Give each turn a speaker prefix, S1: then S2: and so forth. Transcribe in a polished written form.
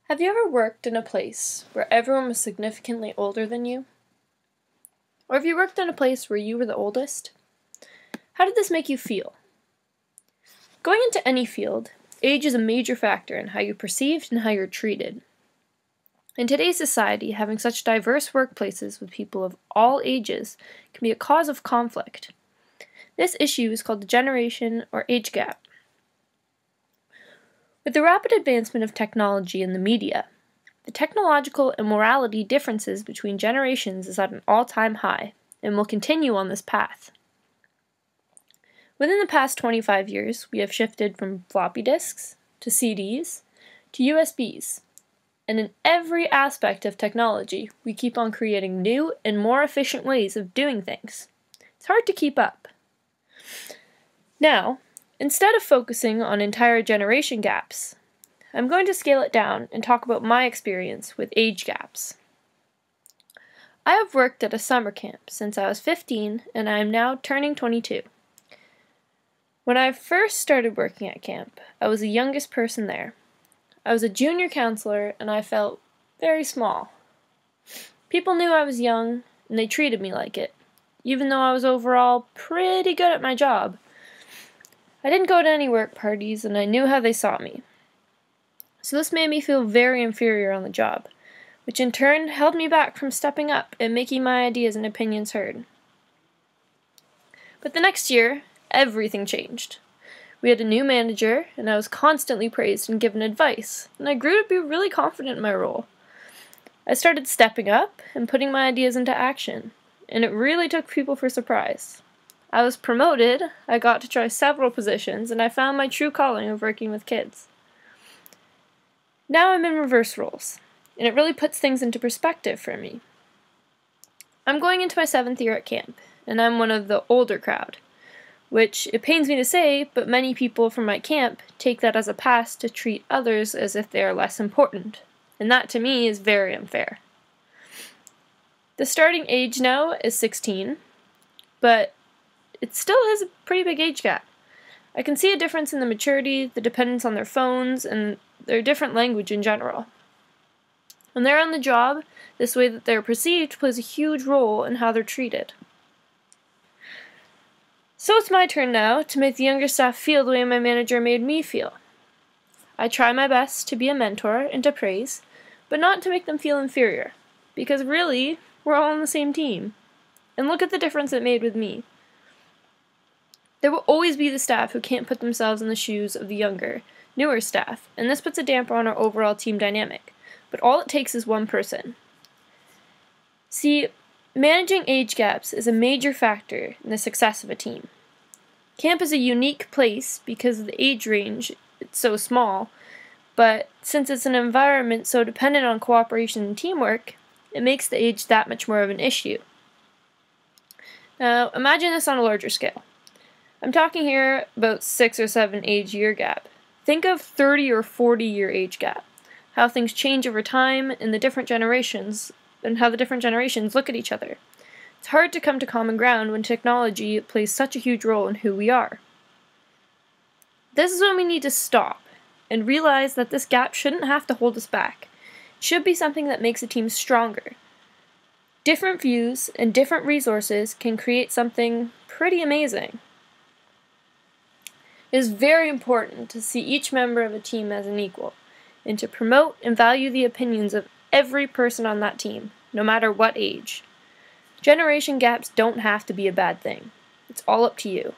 S1: Have you ever worked in a place where everyone was significantly older than you? Or have you worked in a place where you were the oldest? How did this make you feel? Going into any field, age is a major factor in how you're perceived and how you're treated. In today's society, having such diverse workplaces with people of all ages can be a cause of conflict. This issue is called the generation or age gap. With the rapid advancement of technology and the media, the technological and morality differences between generations is at an all-time high and will continue on this path. Within the past 25 years, we have shifted from floppy disks to CDs to USBs, and in every aspect of technology, we keep on creating new and more efficient ways of doing things. It's hard to keep up. Now, instead of focusing on entire generation gaps, I'm going to scale it down and talk about my experience with age gaps. I have worked at a summer camp since I was 15 and I am now turning 22. When I first started working at camp, I was the youngest person there. I was a junior counselor and I felt very small. People knew I was young and they treated me like it, even though I was overall pretty good at my job. I didn't go to any work parties and I knew how they saw me. So this made me feel very inferior on the job, which in turn held me back from stepping up and making my ideas and opinions heard. But the next year, everything changed. We had a new manager, and I was constantly praised and given advice, and I grew to be really confident in my role. I started stepping up and putting my ideas into action, and it really took people for surprise. I was promoted, I got to try several positions, and I found my true calling of working with kids. Now I'm in reverse roles, and it really puts things into perspective for me. I'm going into my 7th year at camp, and I'm one of the older crowd, which it pains me to say, but many people from my camp take that as a pass to treat others as if they are less important, and that to me is very unfair. The starting age now is 16, but it still is a pretty big age gap. I can see a difference in the maturity, the dependence on their phones, and their different language in general. When they're on the job, this way that they're perceived plays a huge role in how they're treated. So it's my turn now to make the younger staff feel the way my manager made me feel. I try my best to be a mentor and to praise, but not to make them feel inferior, because really, we're all on the same team. And look at the difference it made with me. There will always be the staff who can't put themselves in the shoes of the younger, newer staff, and this puts a damper on our overall team dynamic, but all it takes is one person. See, managing age gaps is a major factor in the success of a team. Camp is a unique place because of the age range, it's so small, but since it's an environment so dependent on cooperation and teamwork, it makes the age that much more of an issue. Now, imagine this on a larger scale. I'm talking here about 6 or 7 age year gap. Think of 30 or 40 year age gap, how things change over time in the different generations, and how the different generations look at each other. It's hard to come to common ground when technology plays such a huge role in who we are. This is when we need to stop and realize that this gap shouldn't have to hold us back. It should be something that makes a team stronger. Different views and different resources can create something pretty amazing. It is very important to see each member of a team as an equal, and to promote and value the opinions of every person on that team, no matter what age. Generation gaps don't have to be a bad thing. It's all up to you.